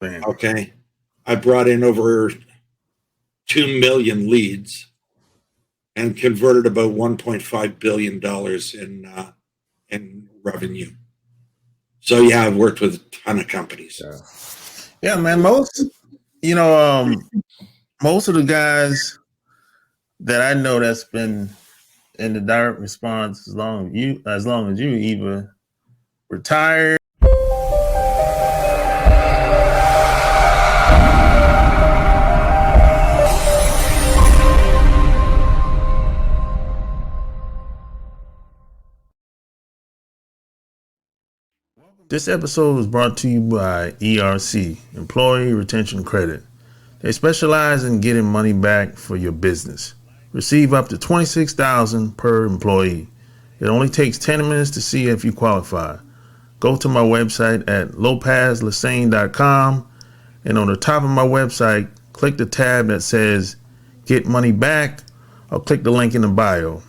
Man. Okay. I brought in over 2 million leads and converted about $1.5 billion in revenue. So yeah, I've worked with a ton of companies. Yeah, man. Most of the guys that I know that's been in the direct response as long as you either retired. This episode is brought to you by ERC, Employee Retention Credit. They specialize in getting money back for your business. Receive up to $26,000 per employee. It only takes 10 minutes to see if you qualify. Go to my website at lopezlassane.com, and on the top of my website, click the tab that says Get Money Back, or click the link in the bio.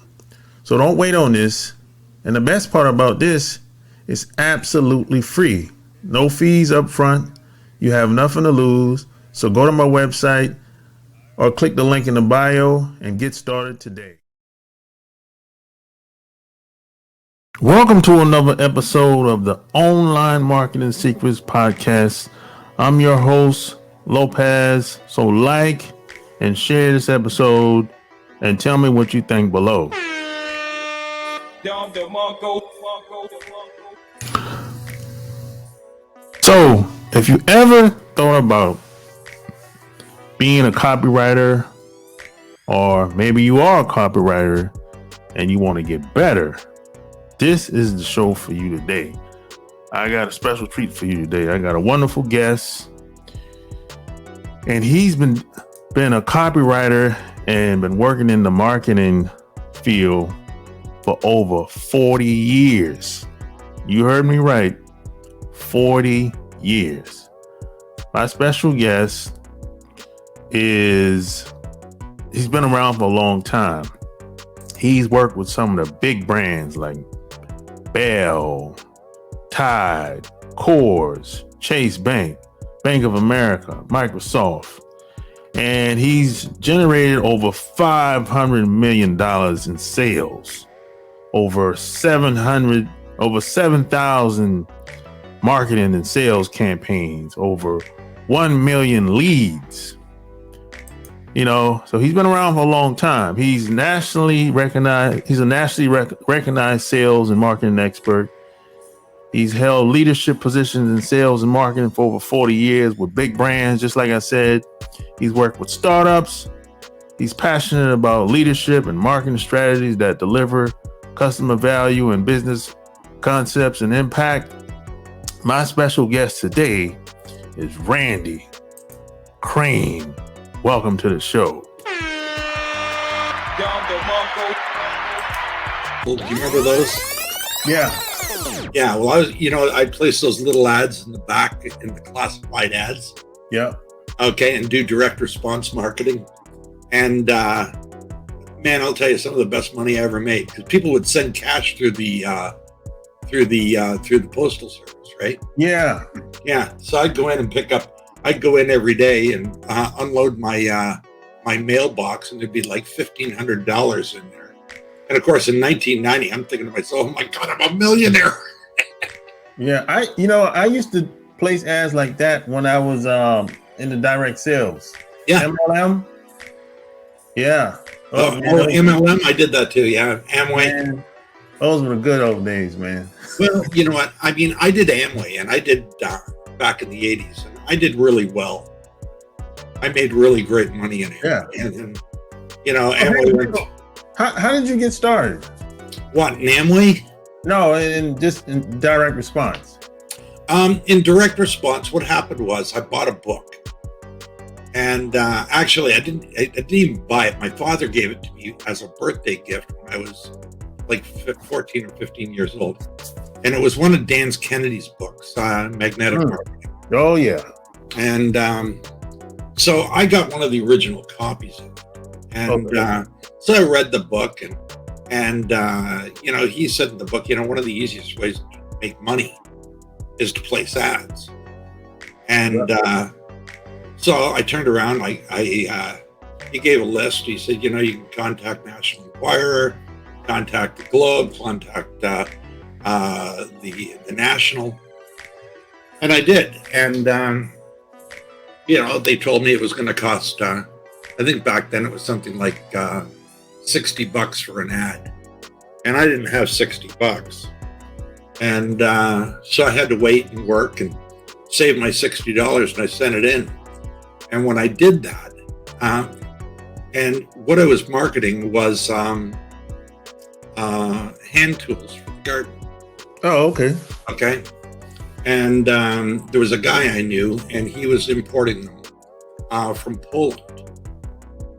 So don't wait on this. And the best part about this, it's absolutely free. No fees up front. You have nothing to lose. So go to my website or click the link in the bio and get started today. Welcome to another episode of the Online Marketing Secrets Podcast. I'm your host, Lopez. So like and share this episode and tell me what you think below. So, if you ever thought about being a copywriter, or maybe you are a copywriter and you want to get better, this is the show for you today. I got a special treat for you today. I got a wonderful guest, and he's been a copywriter and been working in the marketing field for over 40 years. You heard me right. 40 years. My special guest he's been around for a long time. He's worked with some of the big brands like Bell, Tide, Coors, Chase Bank, Bank of America, Microsoft. And he's generated over $500 million in sales, over 7,000 marketing and sales campaigns, over 1 million leads. So he's been around for a long time. He's nationally recognized. He's a nationally recognized sales and marketing expert. He's held leadership positions in sales and marketing for over 40 years with big brands. Just like I said, he's worked with startups. He's passionate about leadership and marketing strategies that deliver customer value and business concepts and impact. My special guest today is Randy Crane. Welcome to the show. Well, do you remember those? Yeah. Yeah. Well, I placed those little ads in the back in the classified ads. Yeah. Okay, and do direct response marketing. And man, I'll tell you, some of the best money I ever made, because people would send cash through the postal service, right? Yeah. Yeah. So I'd go in and I'd go in every day and unload my mailbox, and there'd be like $1,500 in there. And of course, in 1990, I'm thinking to myself, "Oh my God, I'm a millionaire!" Yeah, I used to place ads like that when I was in the direct sales. Yeah. MLM. Yeah. MLM, I did that too. Yeah, Amway. Man, those were the good old days, man. Well, you know what? I mean, I did Amway, and I did back in the 80s, and I did really well. I made really great money in it. Yeah. And Amway. How did you get started? What, in Amway? No, in direct response. In direct response, what happened was I bought a book. And actually, I didn't even buy it. My father gave it to me as a birthday gift when I was like 14 or 15 years old. And it was one of Dan Kennedy's books, Magnetic Marketing. Oh, yeah. And so I got one of the original copies of it. And so I read the book, and he said in the book, one of the easiest ways to make money is to place ads. And so I turned around. He gave a list. He said, you know, you can contact National Enquirer, contact the Globe, contact the National. And I did. And, you know, they told me it was going to cost, I think back then it was something like $60 for an ad. And I didn't have $60. And so I had to wait and work and save my $60, and I sent it in. And when I did that, and what I was marketing was hand tools for the garden. Oh, okay. Okay. And there was a guy I knew, and he was importing them from Poland.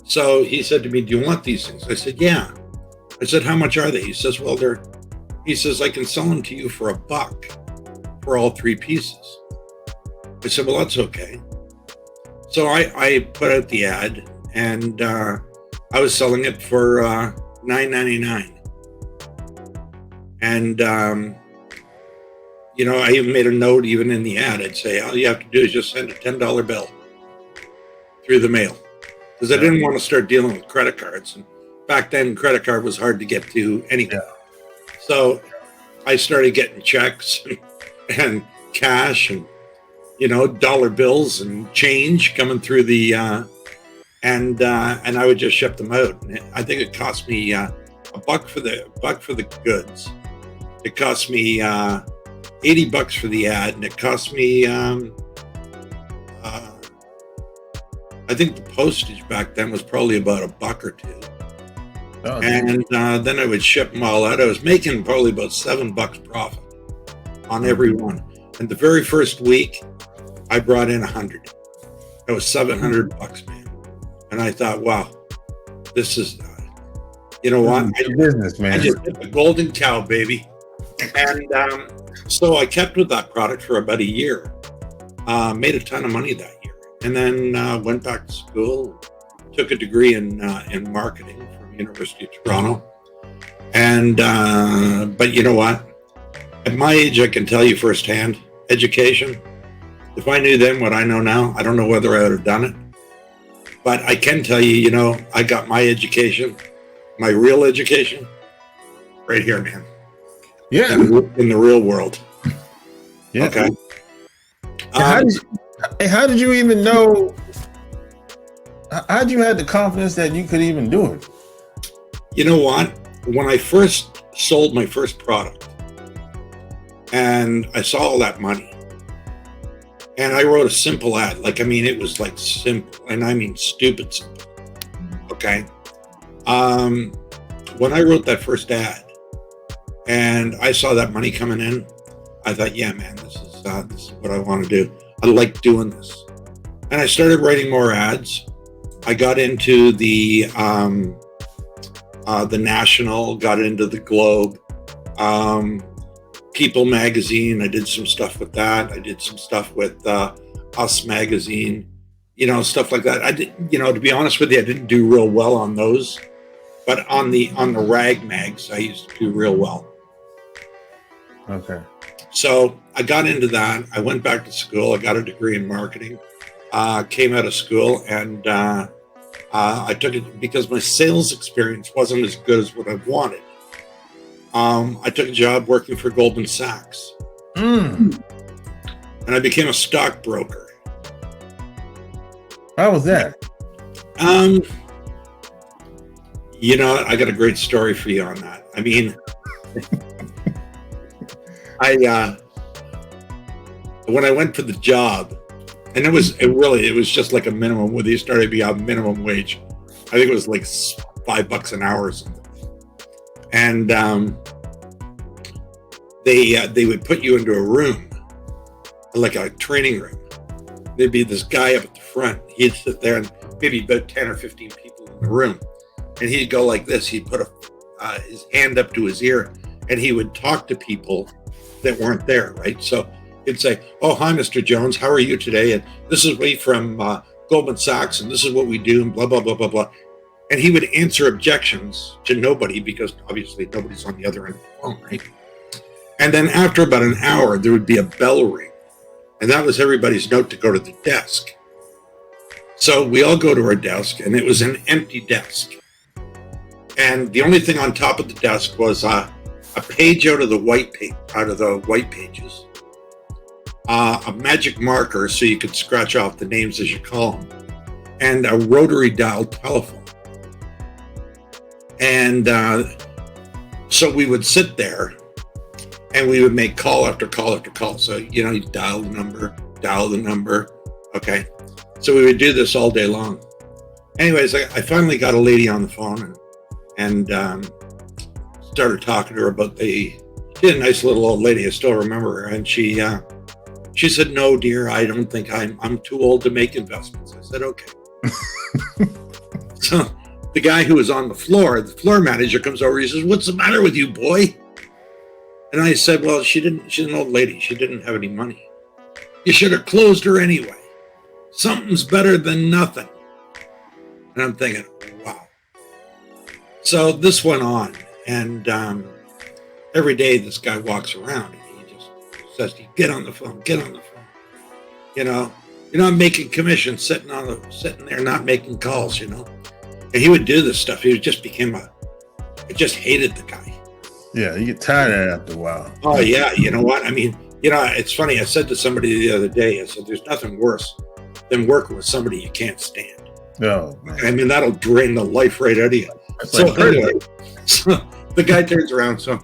So he said to me, do you want these things? I said, yeah. I said, how much are they? He says, well, he says, I can sell them to you for $1 for all 3 pieces. I said, well, that's okay. So I put out the ad, and I was selling it for $9.99. And, you know, I even made a note even in the ad. I'd say, all you have to do is just send a $10 bill through the mail. Because I didn't want to start dealing with credit cards. And back then, credit card was hard to get to anyway. Yeah. So I started getting checks and cash and, you know, dollar bills and change coming through the, and I would just ship them out. And I think it cost me $1 for the goods. It cost me $80 for the ad, and it cost me I think the postage back then was probably about $1 or $2. Oh, and then I would ship them all out. I was making probably about $7 profit on every one. And the very first week, I brought in 100. That was $700, man. And I thought, wow, this is, you know what? Business, man. I just hit the golden cow, baby. And so I kept with that product for about a year. Made a ton of money that year. And then went back to school, took a degree in marketing from University of Toronto. And, but you know what? At my age, I can tell you firsthand, education, if I knew then what I know now, I don't know whether I would have done it. But I can tell you, you know, I got my education, my real education, right here, man. Yeah. In the real world. Yeah. Okay. How did you even know? How did you have the confidence that you could even do it? You know what? When I first sold my first product and I saw all that money and I wrote a simple ad, like, I mean, it was like simple, and I mean stupid simple. Okay. When I wrote that first ad and I saw that money coming in, I thought, yeah, man, this is what I want to do. I like doing this. And I started writing more ads. I got into the National, got into the Globe, People magazine. I did some stuff with that. I did some stuff with Us magazine, you know, stuff like that. I did, you know, to be honest with you, I didn't do real well on those, but on the rag mags, I used to do real well. Okay. So I got into that. I went back to school. I got a degree in marketing, came out of school, and I took it because my sales experience wasn't as good as what I wanted. I took a job working for Goldman Sachs. And I became a stockbroker. How was that? You know, I got a great story for you on that. I mean, when I went for the job, and it was just like a minimum, where they started to be a minimum wage. I think it was like $5 an hour or something. And they would put you into a room, like a training room. There'd be this guy up at the front. He'd sit there, and maybe about 10 or 15 people in the room. And he'd go like this. He'd put his hand up to his ear, and he would talk to people that weren't there, right? So he'd say, oh, hi, Mr. Jones. How are you today? And this is me from Goldman Sachs, and this is what we do, and blah, blah, blah, blah, blah. And he would answer objections to nobody, because obviously nobody's on the other end of the phone, right? And then after about an hour, there would be a bell ring. And that was everybody's note to go to the desk. So we all go to our desk, and it was an empty desk. And the only thing on top of the desk was a page out of the white pages, a magic marker so you could scratch off the names as you call them, and a rotary dial telephone. And so we would sit there, and we would make call after call after call. So, you dial the number. Okay. So we would do this all day long. Anyways, I finally got a lady on the phone and started talking to her about she's a nice little old lady. I still remember her. And she said, "No, dear, I don't think I'm too old to make investments." I said, "Okay." So the guy who was on the floor manager comes over. He says, "What's the matter with you, boy?" And I said, "Well, she's an old lady. She didn't have any money. You should have closed her anyway. Something's better than nothing." And I'm thinking, wow. So this went on. And every day this guy walks around and he just says, get on the phone. You're not making commission sitting there not making calls, And he would do this stuff. He just I just hated the guy. Yeah, you get tired of it after a while. Oh, yeah. You know what? I mean, it's funny. I said to somebody the other day, I said, there's nothing worse than working with somebody you can't stand. Oh, man. I mean, that'll drain the life right out of you. So the guy turns around. So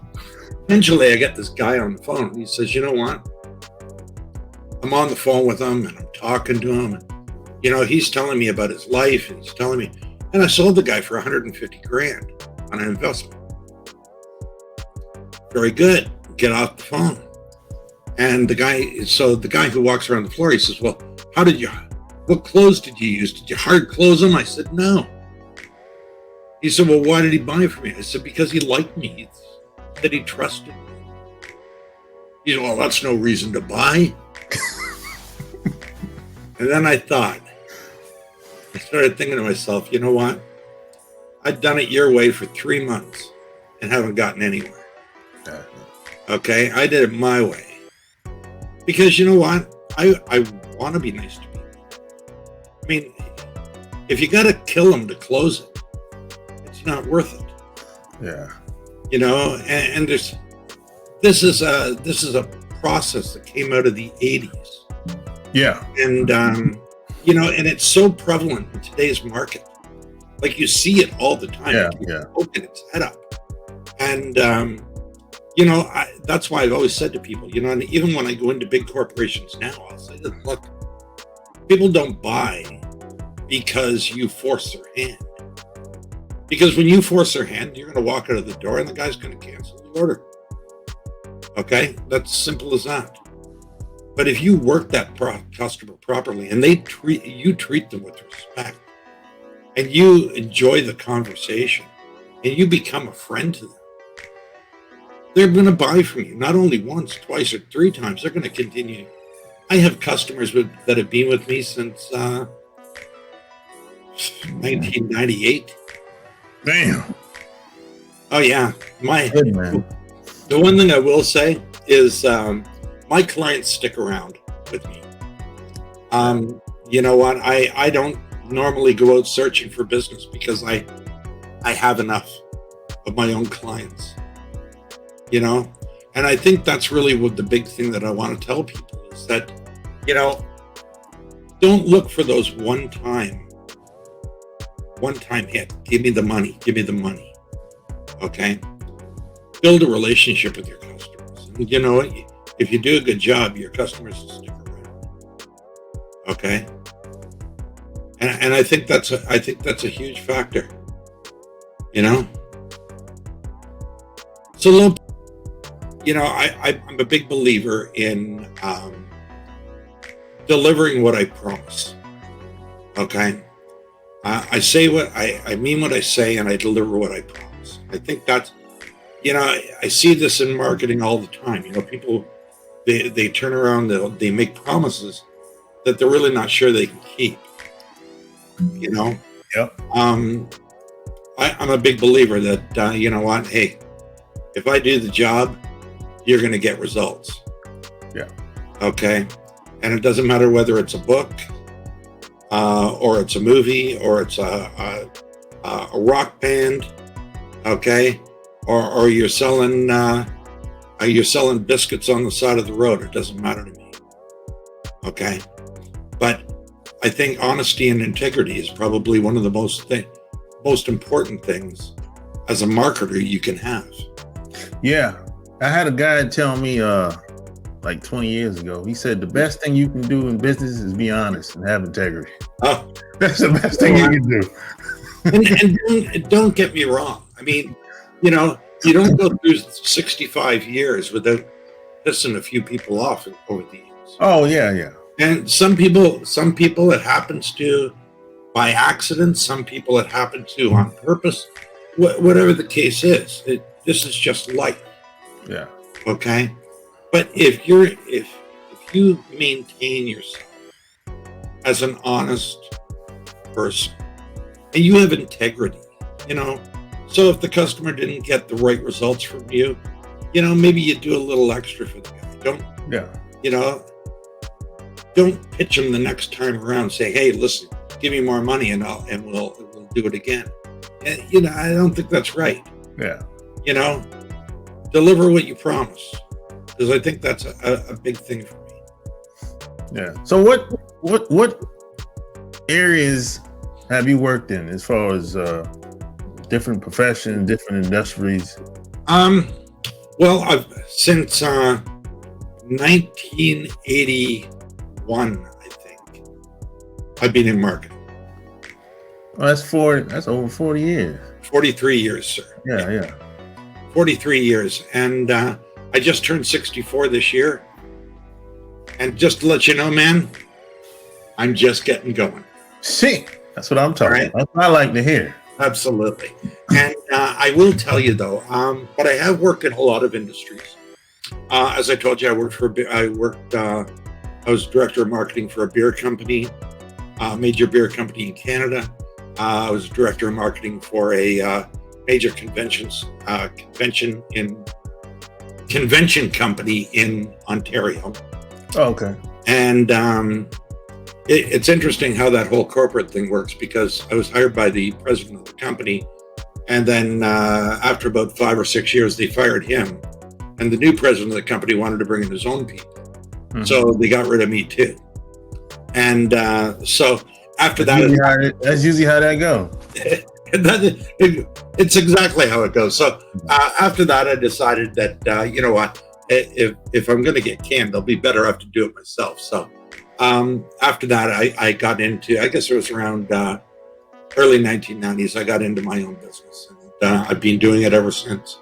eventually I get this guy on the phone. He says, "You know what? I'm on the phone with him and I'm talking to him. And, he's telling me about his life and he's telling me, and I sold the guy for 150 grand on an investment." Very good. Get off the phone. And the guy who walks around the floor, he says, "Well, what clothes did you use? Did you hard close him?" I said, "No." He said, "Well, why did he buy from me?" I said, "Because he liked me. He said he trusted me." He said, "Well, that's no reason to buy." And then I started thinking to myself, you know what? I'd done it your way for 3 months and haven't gotten anywhere. Okay, I did it my way. Because you know what? I want to be nice to people. I mean, if you got to kill them to close it, it's not worth it. Yeah. And this is a process that came out of the 80s. Yeah. And and it's so prevalent in today's market. Like you see it all the time. Yeah. Open its head up. And that's why I've always said to people, and even when I go into big corporations now, I'll say, look, people don't buy because you force their hand. Because when you force their hand, you're going to walk out of the door and the guy's going to cancel the order. Okay? That's simple as that. But if you work that customer properly and you treat them with respect and you enjoy the conversation and you become a friend to them, they're going to buy from you, not only once, twice, or 3 times. They're going to continue. I have customers that have been with me since 1998. Damn. Oh, yeah. Good, man. The one thing I will say is my clients stick around with me. You know what? I don't normally go out searching for business because I have enough of my own clients. And I think that's really what the big thing that I want to tell people is that, don't look for those one-time hit. Give me the money. Okay. Build a relationship with your customers. And if you do a good job, your customers will stick around. Okay. And I think that's a huge factor. So I'm a big believer in delivering what I promise. Okay. I say I mean what I say, and I deliver what I promise. I think that's, I see this in marketing all the time. People, they turn around, they make promises that they're really not sure they can keep. Yep. I'm a big believer that, you know what? Hey, if I do the job, you're going to get results. Yeah. Okay. And it doesn't matter whether it's a book, or it's a movie, or it's a rock band, okay, or you're selling biscuits on the side of the road. It doesn't matter to me, okay. But I think honesty and integrity is probably one of the most important things as a marketer you can have. Yeah, I had a guy tell me like 20 years ago. He said the best thing you can do in business is be honest and have integrity. Oh, that's the best thing you can do. and don't get me wrong. I mean, you don't go through 65 years without pissing a few people off over the years. Oh yeah. And some people it happens to by accident. Some people it happens to on purpose. Whatever the case is, this is just life. Yeah. Okay. But if you maintain yourself as an honest person and you have integrity, so if the customer didn't get the right results from you, maybe you do a little extra for the guy. Don't pitch them the next time around. Say, hey, listen, give me more money and we'll do it again. And, I don't think that's right. Yeah. Deliver what you promise, because I think that's a big thing for me. Yeah. So what areas have you worked in as far as different professions, different industries? Well, since 1981, I think I've been in marketing. Oh, that's over 40 years. 43 years, sir. Yeah. 43 years. And I just turned 64 this year. And just to let you know, man, I'm just getting going. See, that's what I'm talking about. That's what I like to hear. Absolutely. And I will tell you, though, but I have worked in a lot of industries. As I told you, I was director of marketing for a beer company, major beer company in Canada. I was director of marketing for a major convention company in Ontario. Oh, okay. And it's interesting how that whole corporate thing works, because I was hired by the president of the company, and then after about 5 or 6 years, they fired him, and the new president of the company wanted to bring in his own people. Mm-hmm. So they got rid of me too. And so after that's usually how that goes. It's exactly how it goes. So after that, I decided that, you know what, if I'm going to get canned, it'll be better off to do it myself. So after that, I got into, I guess it was around early 1990s, I got into my own business. And I've been doing it ever since.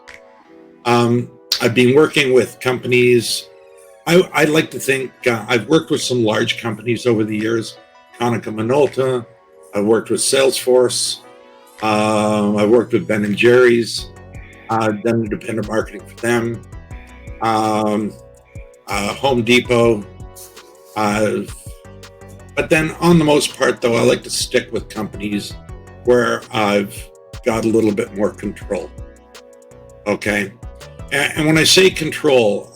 I've been working with companies. I like to think I've worked with some large companies over the years, Konica, Minolta. I've worked with Salesforce. I've worked with Ben & Jerry's. I've done independent marketing for them. Home Depot. But then on the most part, though, I like to stick with companies where I've got a little bit more control. Okay. And when I say control,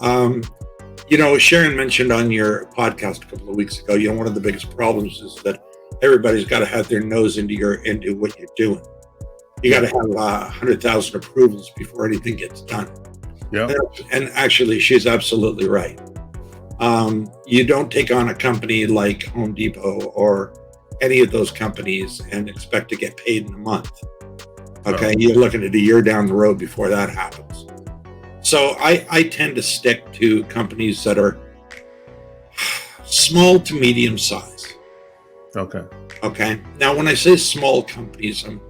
you know, Sharon mentioned on your podcast a couple of weeks ago, you know, one of the biggest problems is that everybody's got to have their nose into what you're doing. You got to have 100,000 approvals before anything gets done. Yeah. And actually, she's absolutely right. You don't take on a company like Home Depot or any of those companies and expect to get paid in a month. Okay, You're looking at a year down the road before that happens. So I tend to stick to companies that are small to medium size. Okay. Now, when I say small companies, I'm,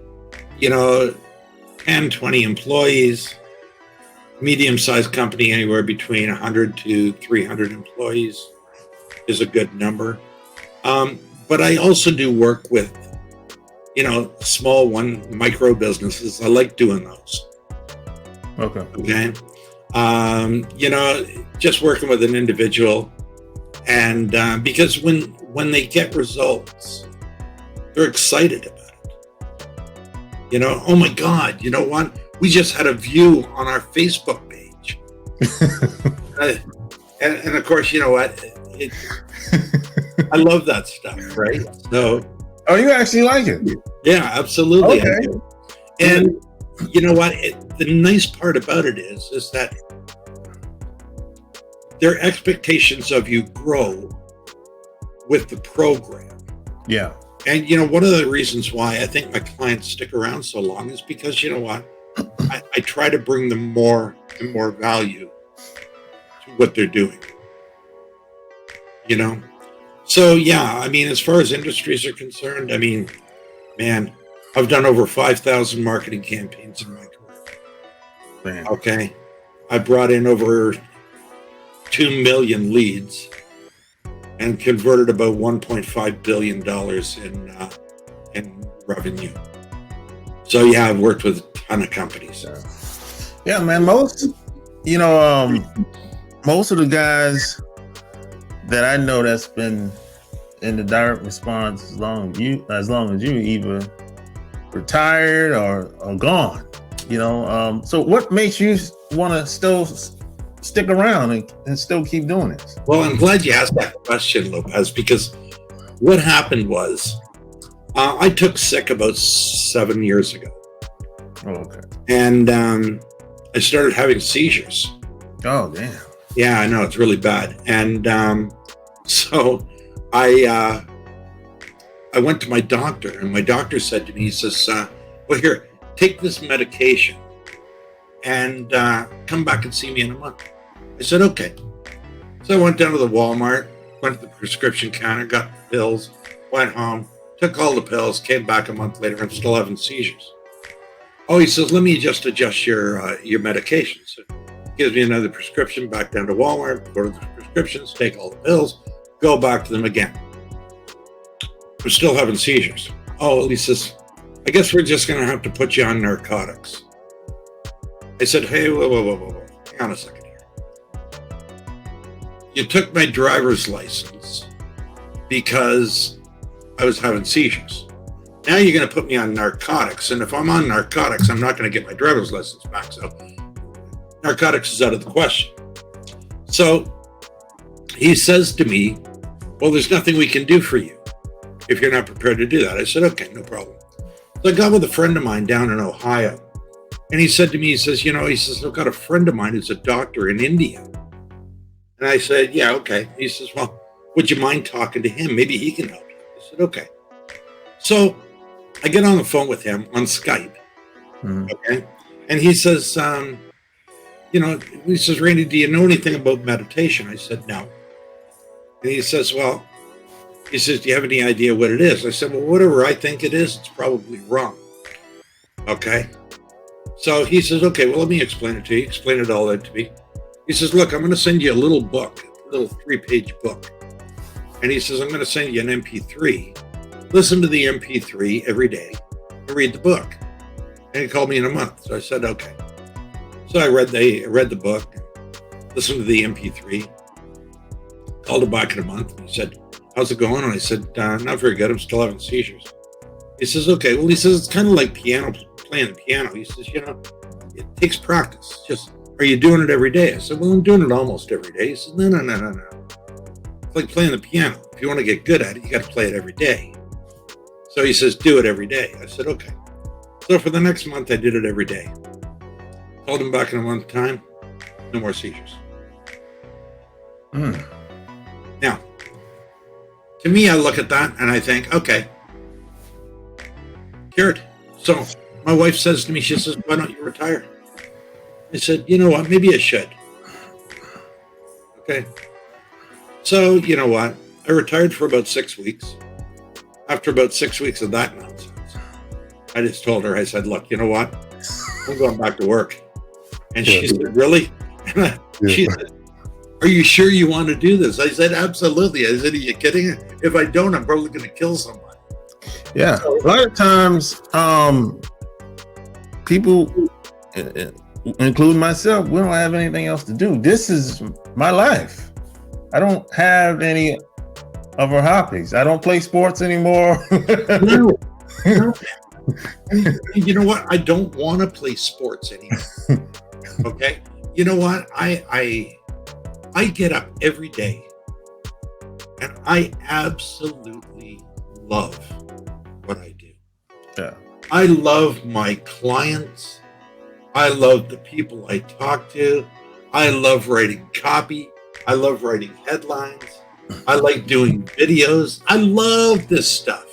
10, 20 employees. Medium-sized company, anywhere between 100 to 300 employees is a good number. But I also do work with, small micro businesses. I like doing those. Okay. Just working with an individual, and because when they get results, they're excited about it. Oh my God, you know what? We just had a view on our Facebook page. And of course, you know what? I love that stuff, right? So, Oh, you actually like it? yeah, absolutely. Okay. I do. And you know what? The nice part about it is that their expectations of you grow with the program. Yeah. And, one of the reasons why I think my clients stick around so long is because, you know what? I try to bring them more and more value to what they're doing. So, yeah, I mean, as far as industries are concerned, I mean, man, I've done over 5,000 marketing campaigns in my career. Man. Okay. I brought in over 2 million leads and converted about $1.5 billion in revenue. So, yeah, I've worked with a ton of companies. Yeah, man, most of the guys that I know that's been in the direct response as long as you either retired or gone, so what makes you want to still stick around and still keep doing this? Well, I'm glad you asked that question, Lopez, because what happened was I took sick about 7 years ago. Oh, okay. And I started having seizures. Oh, damn. Yeah, I know, it's really bad. And so I went to my doctor, and my doctor said to me, he says, well, here, take this medication and come back and see me in a month. I said, okay. So I went down to the Walmart, went to the prescription counter, got the pills, went home, took all the pills, came back a month later, I'm still having seizures. Oh, he says, let me just adjust your medication. So gives me another prescription, back down to Walmart, go to the prescriptions, take all the pills, go back to them again. I'm still having seizures. Oh, he says, I guess we're just going to have to put you on narcotics. I said, hey, whoa. Hang on a second here. You took my driver's license because I was having seizures. Now you're going to put me on narcotics. And if I'm on narcotics, I'm not going to get my driver's license back. So narcotics is out of the question. So he says to me, well, there's nothing we can do for you if you're not prepared to do that. I said, okay, no problem. So I got with a friend of mine down in Ohio. And he said to me, he says, I've got a friend of mine who's a doctor in India. And I said, yeah, okay. He says, well, would you mind talking to him? Maybe he can help you. I said, okay. So I get on the phone with him on Skype. Okay. And he says, he says, Randy, do you know anything about meditation? I said, no. And he says, do you have any idea what it is? I said, well, whatever I think it is, it's probably wrong. Okay. So he says, okay, well, let me explain it to you. He explained it all to me. He says, look, I'm going to send you a little book, a little 3-page book. And he says, I'm going to send you an MP3. Listen to the MP3 every day and read the book. And he called me in a month. So I said, okay. So I read the book, listened to the MP3, called him back in a month. And he said, how's it going? And I said, not very good. I'm still having seizures. He says, okay. Well, he says, it's kind of like playing the piano. He says, it takes practice. Are you doing it every day? I said, well, I'm doing it almost every day. He said, no. It's like playing the piano. If you want to get good at it, you got to play it every day. So he says, do it every day. I said, okay. So for the next month, I did it every day. Called him back in a month's time. No more seizures. Now, to me, I look at that and I think, okay, cured. So my wife says to me, she says, why don't you retire? I said, you know what, maybe I should. Okay. So, you know what, I retired for about 6 weeks. After about 6 weeks of that nonsense, I just told her, I said, look, you know what, I'm going back to work. And she said, really? She said, are you sure you want to do this? I said, absolutely. I said, are you kidding? If I don't, I'm probably going to kill someone. Yeah. A lot of times, people, including myself, we don't have anything else to do. This is my life. I don't have any other hobbies. I don't play sports anymore. No. And you know what? I don't want to play sports anymore. Okay. You know what? I get up every day And I absolutely love what I do. Yeah. I love my clients. I love the people I talk to. I love writing copy. I love writing headlines. I like doing videos. I love this stuff.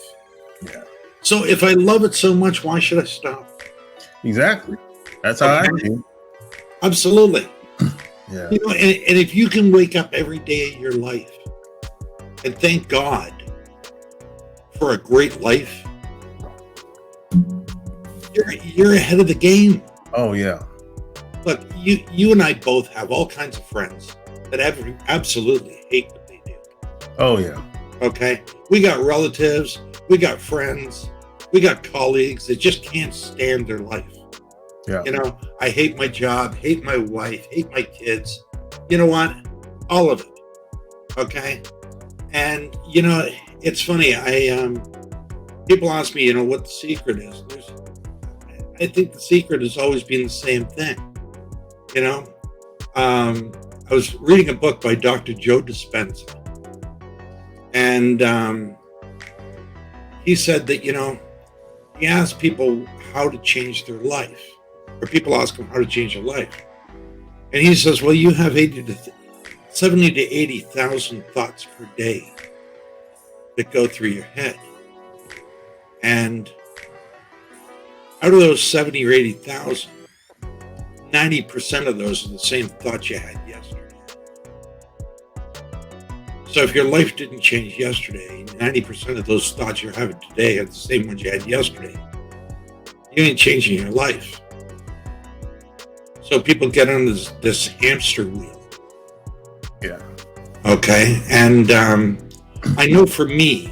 Yeah. So if I love it so much, why should I stop? Exactly. That's how I feel. Absolutely. Yeah. You know, and if you can wake up every day of your life and thank God for a great life, you're ahead of the game. Oh yeah. Look, you and I both have all kinds of friends that absolutely hate what they do. Oh yeah. Okay? We got relatives, we got friends, we got colleagues that just can't stand their life. Yeah. You know, I hate my job, hate my wife, hate my kids. You know what? All of it. Okay? And, you know, it's funny. People ask me, you know, what the secret is. I think the secret has always been the same thing. You know, I was reading a book by Dr. Joe Dispenza, and he said that, you know, he asked people how to change their life, or people ask him how to change their life. And he says, well, you have 70 to 80,000 thoughts per day that go through your head. And out of those 70 or 80,000, 90% of those are the same thoughts you had yesterday. So if your life didn't change yesterday, 90% of those thoughts you're having today are the same ones you had yesterday. You ain't changing your life. So people get on this hamster wheel. Yeah. Okay. And I know for me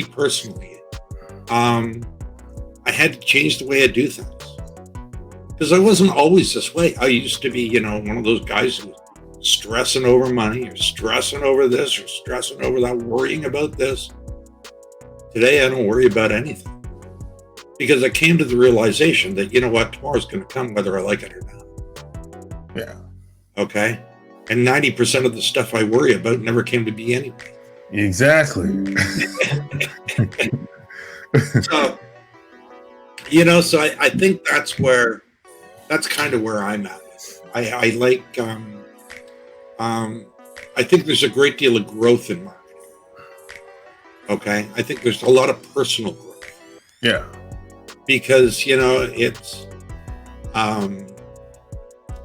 personally, I had to change the way I do things. Because I wasn't always this way. I used to be, you know, one of those guys who was stressing over money or stressing over this or stressing over that, worrying about this. Today, I don't worry about anything. Because I came to the realization that, you know what, tomorrow's going to come whether I like it or not. Yeah. Okay? And 90% of the stuff I worry about never came to be anyway. Exactly. So, you know, so I think that's kind of where I'm at. I like, I think there's a great deal of growth in marketing. Okay. I think there's a lot of personal growth. Yeah. Because, you know, it's,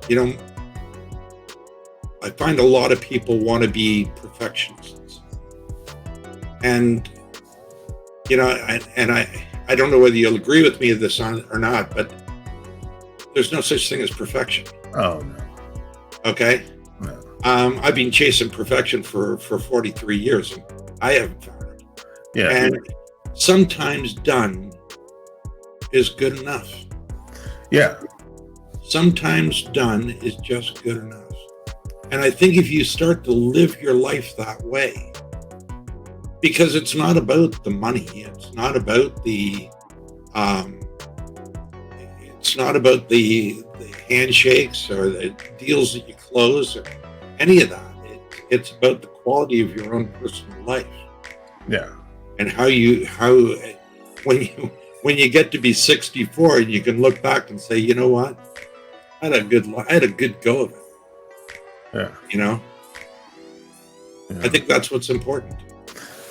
you know, I find a lot of people want to be perfectionists. And, you know, I don't know whether you'll agree with me this or not, but there's no such thing as perfection. Oh no. Okay. No. I've been chasing perfection for 43 years and I haven't found it. Yeah. And sometimes done is good enough. Yeah. Sometimes done is just good enough. And I think if you start to live your life that way, because it's not about the money, it's not about the handshakes or the deals that you close or any of that. It's about the quality of your own personal life. Yeah. And when you get to be 64 and you can look back and say, you know what, I had a good go of it. Yeah. You know, I think that's what's important.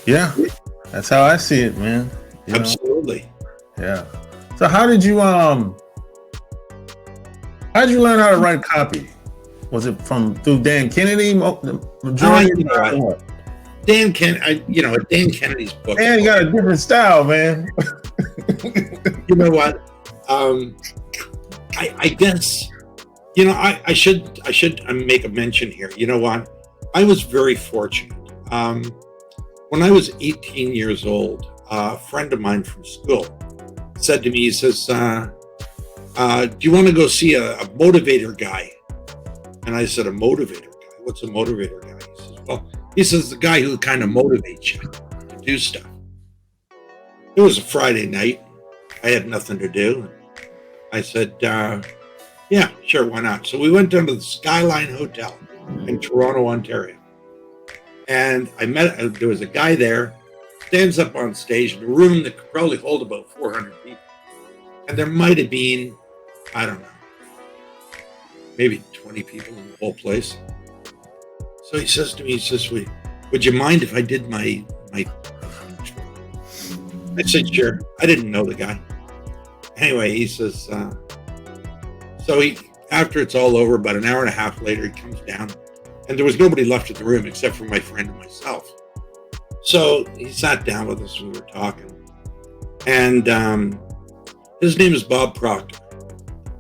Yeah. That's how I see it, man. You Absolutely. know? Yeah. So how did you learn how to write copy? Was it through Dan Kennedy? Majority Dan Kennedy's book. Dan got a different style, man. You know what? I guess, you know, I should make a mention here. You know what? I was very fortunate. When I was 18 years old, a friend of mine from school said to me, he says, do you want to go see a motivator guy? And I said, a motivator guy? What's a motivator guy? He says, the guy who kind of motivates you to do stuff. It was a Friday night. I had nothing to do. I said, yeah, sure, why not? So we went down to the Skyline Hotel in Toronto, Ontario. And there was a guy there, stands up on stage in a room that could probably hold about 400 people. And there might have been, I don't know, maybe 20 people in the whole place. So he says to me, he says, would you mind if I did my I said, sure. I didn't know the guy. Anyway, he says, after it's all over, about an hour and a half later, he comes down, and there was nobody left in the room except for my friend and myself. So he sat down with us and we were talking. And his name is Bob Proctor.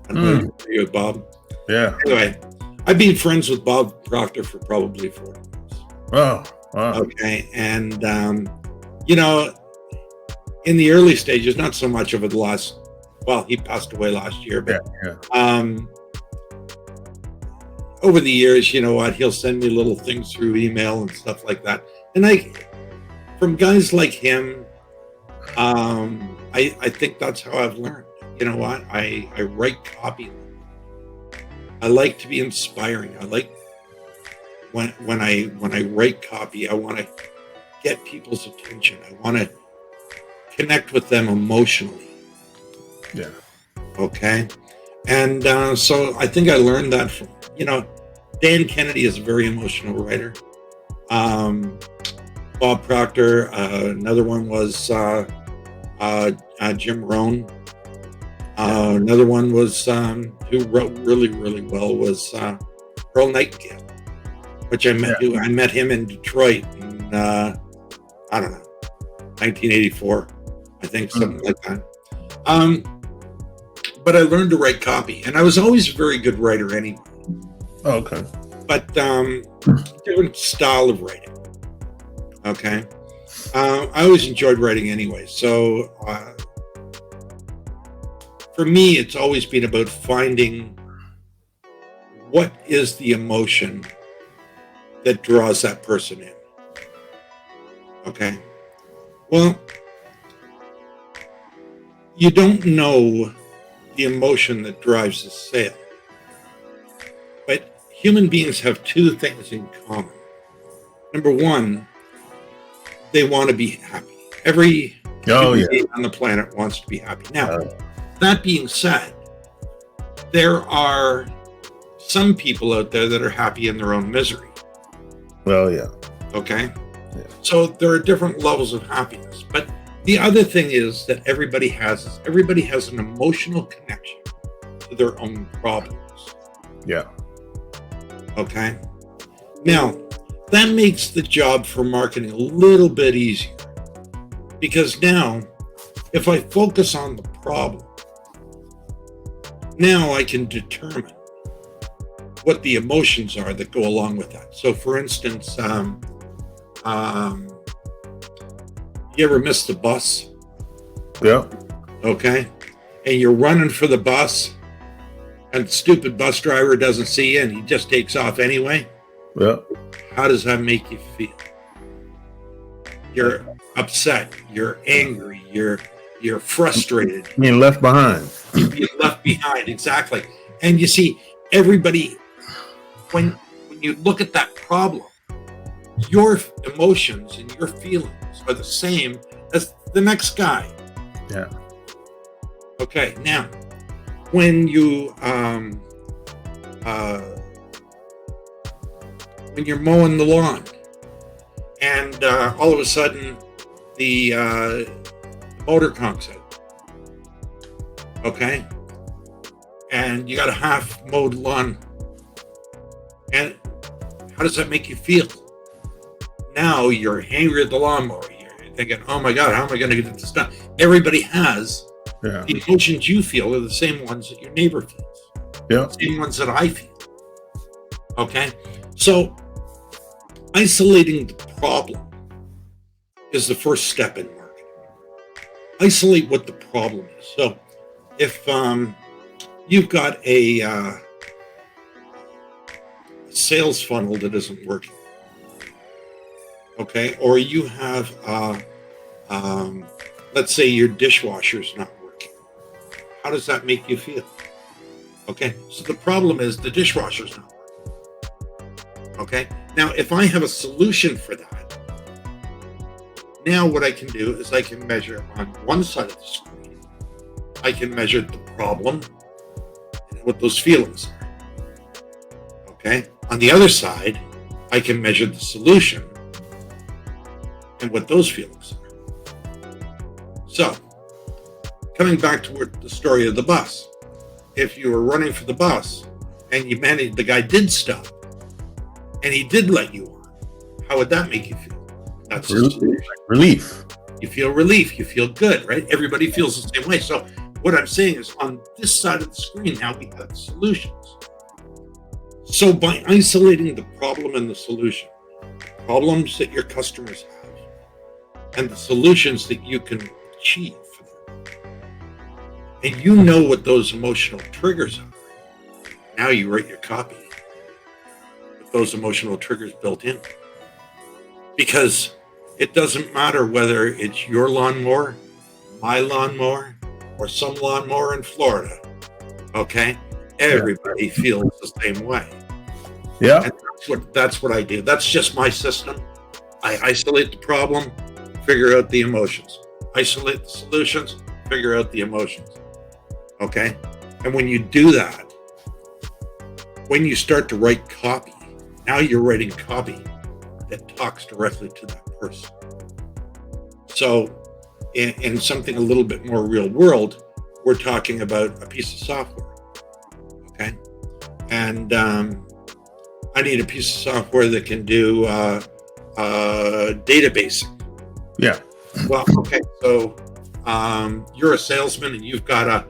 I'm familiar with Bob. Yeah. Anyway, I've been friends with Bob Proctor for probably 40 years. Oh, wow. Okay. And, in the early stages, not so much over the last, well, he passed away last year, but over the years, you know what, he'll send me little things through email and stuff like that. And from guys like him, I think that's how I've learned. You know what, I write copy. I like to be inspiring. I like when I write copy, I want to get people's attention. I want to connect with them emotionally. Yeah. Okay. And so I think I learned that from, Dan Kennedy is a very emotional writer. Bob Proctor, another one was Jim Rohn. Another one was who wrote really, really well was Earl Nightingale, which I met him in Detroit in I don't know, 1984, I think, something like that. But I learned to write copy, and I was always a very good writer anyway. Oh, okay. But different style of writing. Okay. I always enjoyed writing anyway. So for me, it's always been about finding what is the emotion that draws that person in. Okay. Well, you don't know the emotion that drives the sale. But human beings have two things in common. Number one, they want to be happy. Every human being on the planet wants to be happy. Now, that being said, there are some people out there that are happy in their own misery. Well, yeah. Okay? Yeah. So there are different levels of happiness. But the other thing is that everybody has an emotional connection to their own problems. Yeah. Okay? Now, that makes the job for marketing a little bit easier. Because now, if I focus on the problem, now I can determine what the emotions are that go along with that. So for instance, you ever miss the bus? Yeah. Okay. And you're running for the bus, and the stupid bus driver doesn't see you and he just takes off anyway. Yeah. How does that make you feel? You're upset, you're angry, you're frustrated. Being left behind. You're left behind, exactly. And you see, everybody, when you look at that problem, your emotions and your feelings are the same as the next guy. Yeah. Okay, now, when you when you're mowing the lawn, and all of a sudden the motor conks out, okay, and you got a half mowed lawn, and how does that make you feel? Now you're angry at the lawnmower. You're thinking, oh my God, how am I going to get this done? Everybody has the emotions you feel are the same ones that your neighbor feels. Yeah. The same ones that I feel. Okay? So isolating the problem is the first step in marketing. Isolate what the problem is. So if you've got a sales funnel that isn't working, okay, or you have, let's say your dishwasher's not working, how does that make you feel? Okay, so the problem is the dishwasher's not working. Okay, Now, if I have a solution for that, now what I can do is I can measure on one side of the screen, I can measure the problem and what those feelings are. Okay? On the other side, I can measure the solution and what those feelings are. So, coming back to the story of the bus, if you were running for the bus and you managed, the guy did stop and he did let you on, how would that make you feel? That's relief. You feel relief. You feel good, right? Everybody feels the same way. So what I'm saying is on this side of the screen, now we have solutions. So by isolating the problem and the solution, problems that your customers have, and the solutions that you can achieve for them, and you know what those emotional triggers are, now you write your copy with those emotional triggers built in. Because it doesn't matter whether it's your lawnmower, my lawnmower, or some lawnmower in Florida. Okay? Everybody feels the same way. Yeah. And that's what I do. That's just my system. I isolate the problem, figure out the emotions. Isolate the solutions, figure out the emotions. Okay? And when you do that, when you start to write copy, now you're writing copy that talks directly to that person. So in something a little bit more real world, we're talking about a piece of software. Okay? And I need a piece of software that can do databasing. Yeah. Well, okay, so you're a salesman and you've got a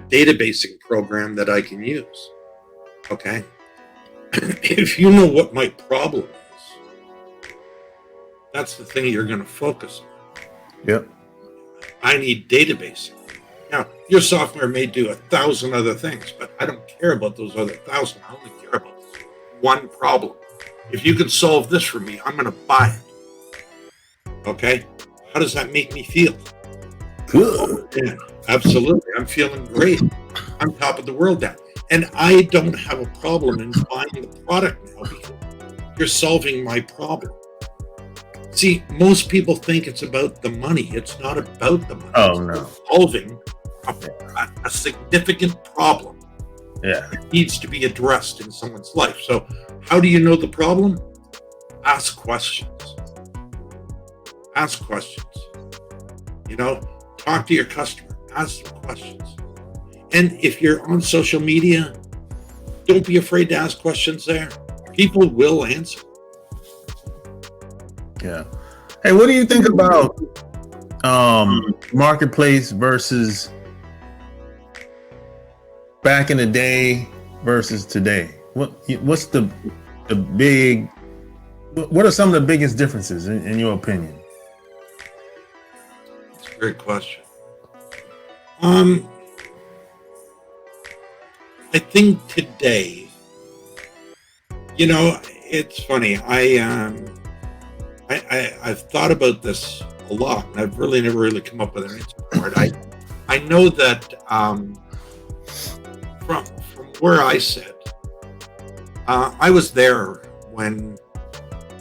databasing program that I can use. Okay? If you know what my problem is, that's the thing you're going to focus on. Yep. I need databasing. Now, your software may do 1,000 other things, but I don't care about those other 1,000. I only care about this one problem. If you can solve this for me, I'm going to buy it. Okay? How does that make me feel? Good. Yeah, absolutely. I'm feeling great. I'm top of the world now. And I don't have a problem in buying the product now because you're solving my problem. See, most people think it's about the money. It's not about the money. Oh, no. It's solving a significant problem. Yeah. That needs to be addressed in someone's life. So how do you know the problem? Ask questions. Ask questions. You know, talk to your customer. Ask them questions. And if you're on social media, don't be afraid to ask questions there. People will answer. Yeah. Hey, what do you think about marketplace versus back in the day versus today? What's the big? What are some of the biggest differences in your opinion? That's a great question. I think today, you know, it's funny. I've thought about this a lot, and I've really never really come up with an answer for it. I know that from where I sit, I was there when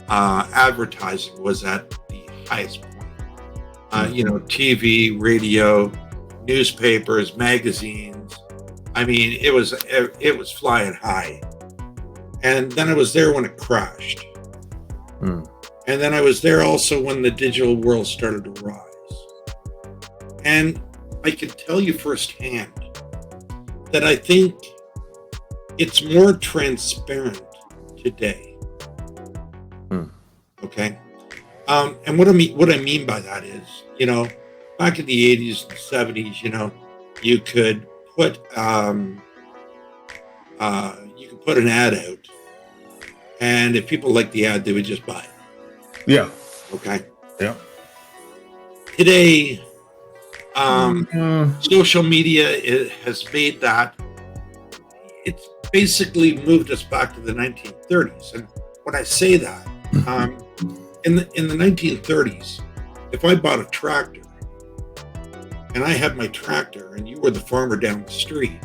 advertising was at the highest point. You know, TV, radio, newspapers, magazines. I mean, it was flying high. And then I was there when it crashed. And then I was there also when the digital world started to rise. And I can tell you firsthand that I think it's more transparent today. Okay? And what I mean by that is, you know, back in the 80s and 70s, you know, you could put an ad out, and if people liked the ad, they would just buy it. Yeah. Okay. Yeah. Today, social media has made that. It's basically moved us back to the 1930s. And when I say that, in the 1930s, if I bought a tractor and I had my tractor and you were the farmer down the street,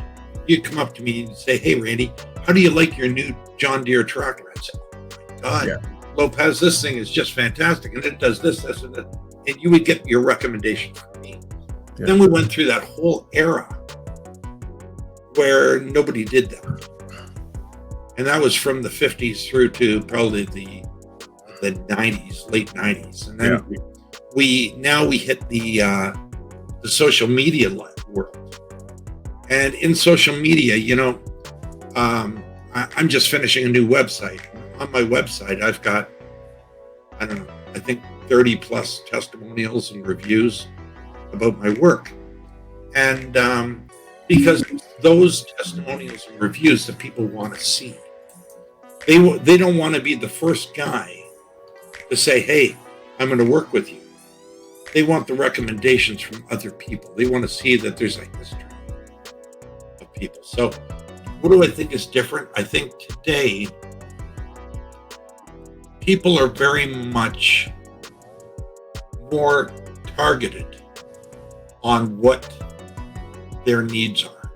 you'd come up to me and say, "Hey, Randy, how do you like your new John Deere tractor?" I'd say, "Oh my God, Yeah. Lopez, this thing is just fantastic. And it does this, and that. And you would get your recommendation from me. Yeah. Then we went through that whole era where nobody did that. And that was from the 50s through to probably the 90s, late 90s. And then we hit the social media world. And in social media, I'm just finishing a new website. On my website, I've got, I don't know, I think 30 plus testimonials and reviews about my work. And because those testimonials and reviews that people want to see, they don't want to be the first guy to say, hey, I'm going to work with you. They want the recommendations from other people. They want to see that there's a history of people. So what do I think is different? I think today people are very much more targeted on what their needs are.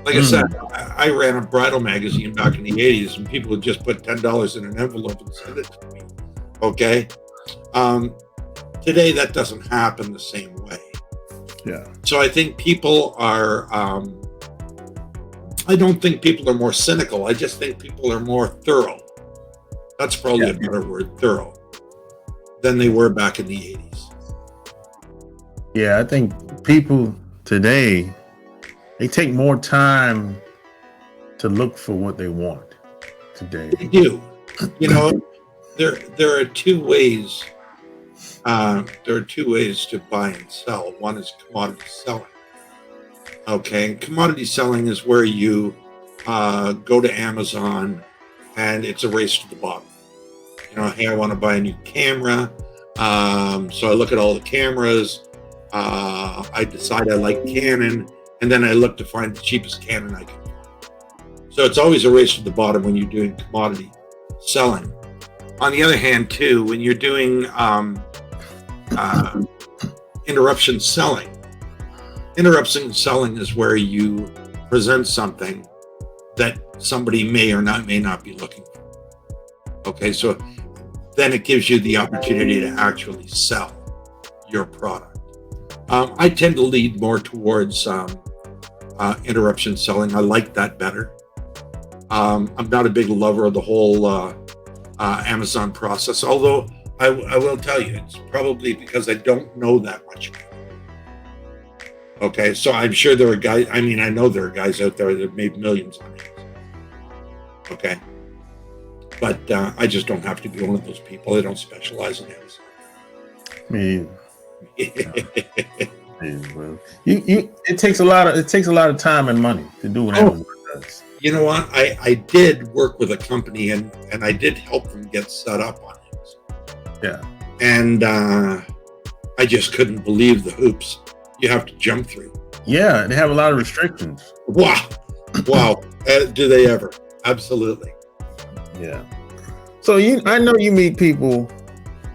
Like I said, I ran a bridal magazine back in the 80s, and people would just put $10 in an envelope and send it to me. Okay. Today, that doesn't happen the same way. Yeah. So I think people are, I don't think people are more cynical. I just think people are more thorough. That's probably a better word, thorough, than they were back in the 80s. Yeah, I think people today, they take more time to look for what they want today. They do. There are two ways. There are two ways to buy and sell. One is commodity selling. Okay, and commodity selling is where you go to Amazon and it's a race to the bottom. Hey, I want to buy a new camera. So I look at all the cameras. I decide I like Canon, and then I look to find the cheapest Canon I can find. So it's always a race to the bottom when you're doing commodity selling. On the other hand, too, when you're doing interruption selling is where you present something that somebody may not be looking for. Okay, so then it gives you the opportunity to actually sell your product. I tend to lead more towards interruption selling. I like that better. I'm not a big lover of the whole Amazon process, although I will tell you, it's probably because I don't know that much. Okay, so I'm sure there are guys, I know there are guys out there that have made millions on it. Okay, but I just don't have to be one of those people. I don't specialize in Amazon. Me either. It takes a lot of time and money to do what Amazon does. You know what? I did work with a company and I did help them get set up on Amazon. Yeah. And I just couldn't believe the hoops you have to jump through. Yeah, they have a lot of restrictions. Wow. Do they ever? Absolutely. Yeah. So I know you meet people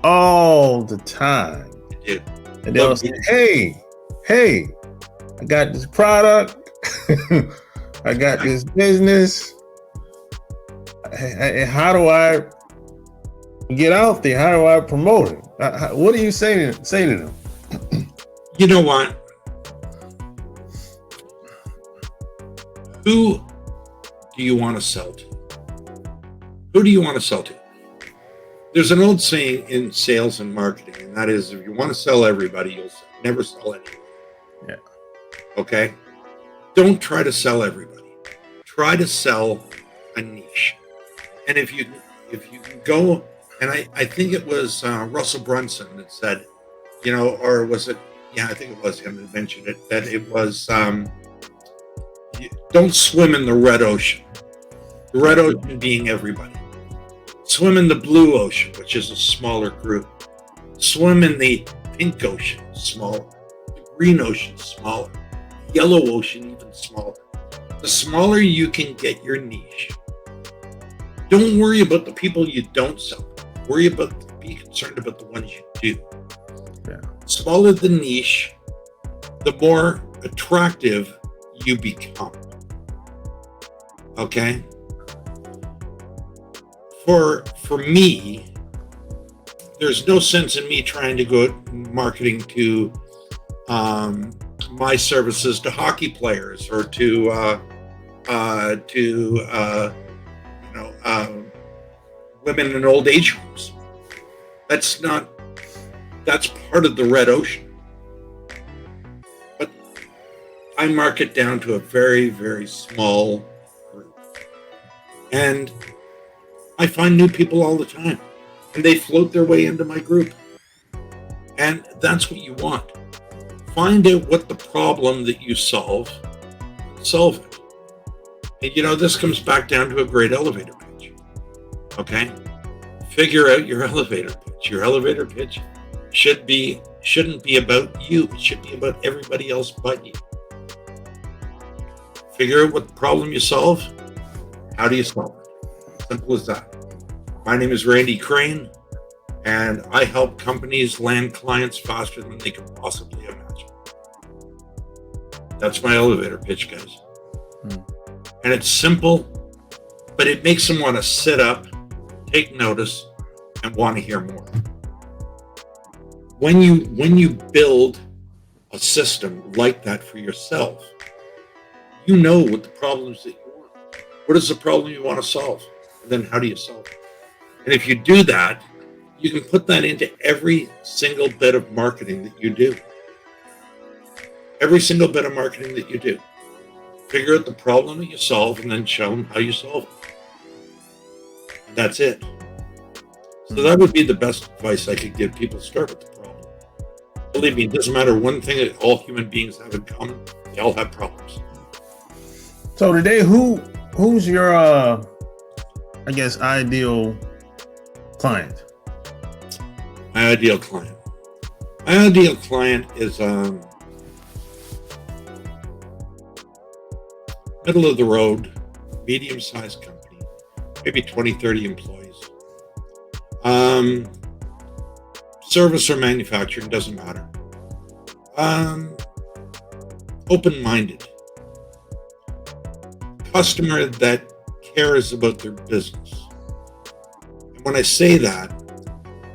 all the time. I do. And they'll say, hey, I got this product. I got this business. How do I get out there? How do I promote it? What do you say to them? You know what? Who do you want to sell to? Who do you want to sell to? There's an old saying in sales and marketing, and that is, if you want to sell everybody, you'll never sell anyone. Yeah. Okay? Don't try to sell everybody. Try to sell a niche. And if you can go, and I think it was Russell Brunson that said, or was it? Yeah, I think it was him that mentioned it. That it was, don't swim in the red ocean. The red ocean being everybody. Swim in the blue ocean, which is a smaller group. Swim in the pink ocean, smaller. The green ocean, smaller. The yellow ocean, even smaller. The smaller you can get your niche. Don't worry about the people you don't sell. Be concerned about the ones you do. Yeah. Smaller the niche, the more attractive you become. Okay? for me, there's no sense in me trying to go marketing to my services to hockey players or to women in old age homes. That's part of the red ocean. But I market down to a very, very small group. And I find new people all the time. And they float their way into my group. And that's what you want. Find out what the problem that you solve it. And this comes back down to a great elevator pitch. Okay? Figure out your elevator pitch. Your elevator pitch shouldn't be about you. It should be about everybody else but you. Figure out what the problem you solve. How do you solve it? Simple as that. My name is Randy Crane, and I help companies land clients faster than they can possibly imagine. That's my elevator pitch, guys. And it's simple, but it makes them want to sit up, take notice, and want to hear more. When you build a system like that for yourself, you know what the problems that you want. What is the problem you want to solve? And then how do you solve it? And if you do that, you can put that into every single bit of marketing that you do. Every single bit of marketing that you do. Figure out the problem that you solve and then show them how you solve it. And that's it. So that would be the best advice I could give people. Start with the problem. Believe me, it doesn't matter one thing that all human beings have in common. They all have problems. So today, who's your, ideal client? My ideal client. My ideal client is middle of the road, medium-sized company, maybe 20, 30 employees. Service or manufacturing, doesn't matter. Open-minded. Customer that cares about their business. And when I say that,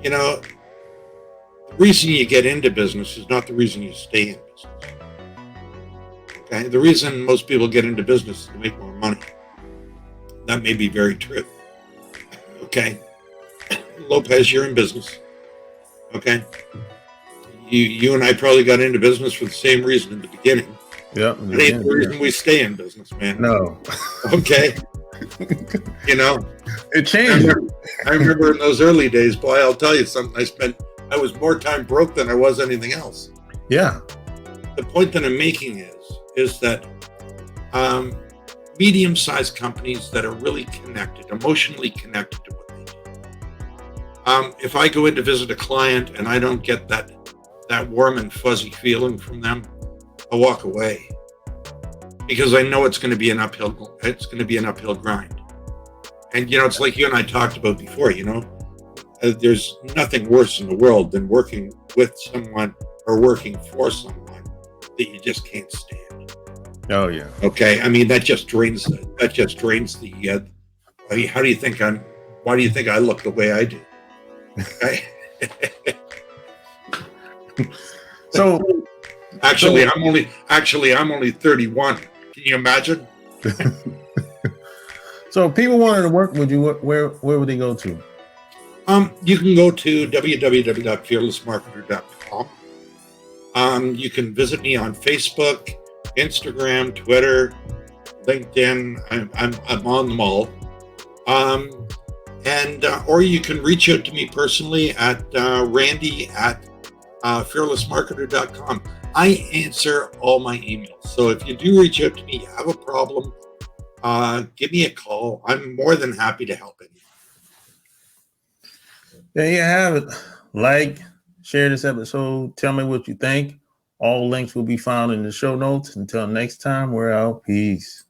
the reason you get into business is not the reason you stay in business. Okay? The reason most people get into business is to make more money. That may be very true. Okay? Lopez, you're in business. Okay? You and I probably got into business for the same reason in the beginning. Yeah. That ain't the reason we stay in business, man. No. Okay? It changed. I remember in those early days, boy, I'll tell you something. I was more time broke than I was anything else. Yeah. The point that I'm making is that medium-sized companies that are really connected, emotionally connected to what they do. If I go in to visit a client and I don't get that warm and fuzzy feeling from them, I'll walk away because I know it's going to be an uphill grind. And it's like you and I talked about before. There's nothing worse in the world than working with someone or working for someone that you just can't stand. Oh yeah. Okay. I mean, that just drains the. How do you think why do you think I look the way I do? Okay? So actually, I'm only 31. Can you imagine? So if people wanted to work with you, where would they go to? You can go to www.fearlessmarketer.com. You can visit me on Facebook, Instagram, Twitter, LinkedIn. I'm on them all. Or you can reach out to me personally at randy@fearlessmarketer.com. I answer all my emails. So if you do reach out to me, you have a problem, give me a call. I'm more than happy to help anyone. There you have it. Like, share this episode. Tell me what you think. All links will be found in the show notes. Until next time, we're out. Peace.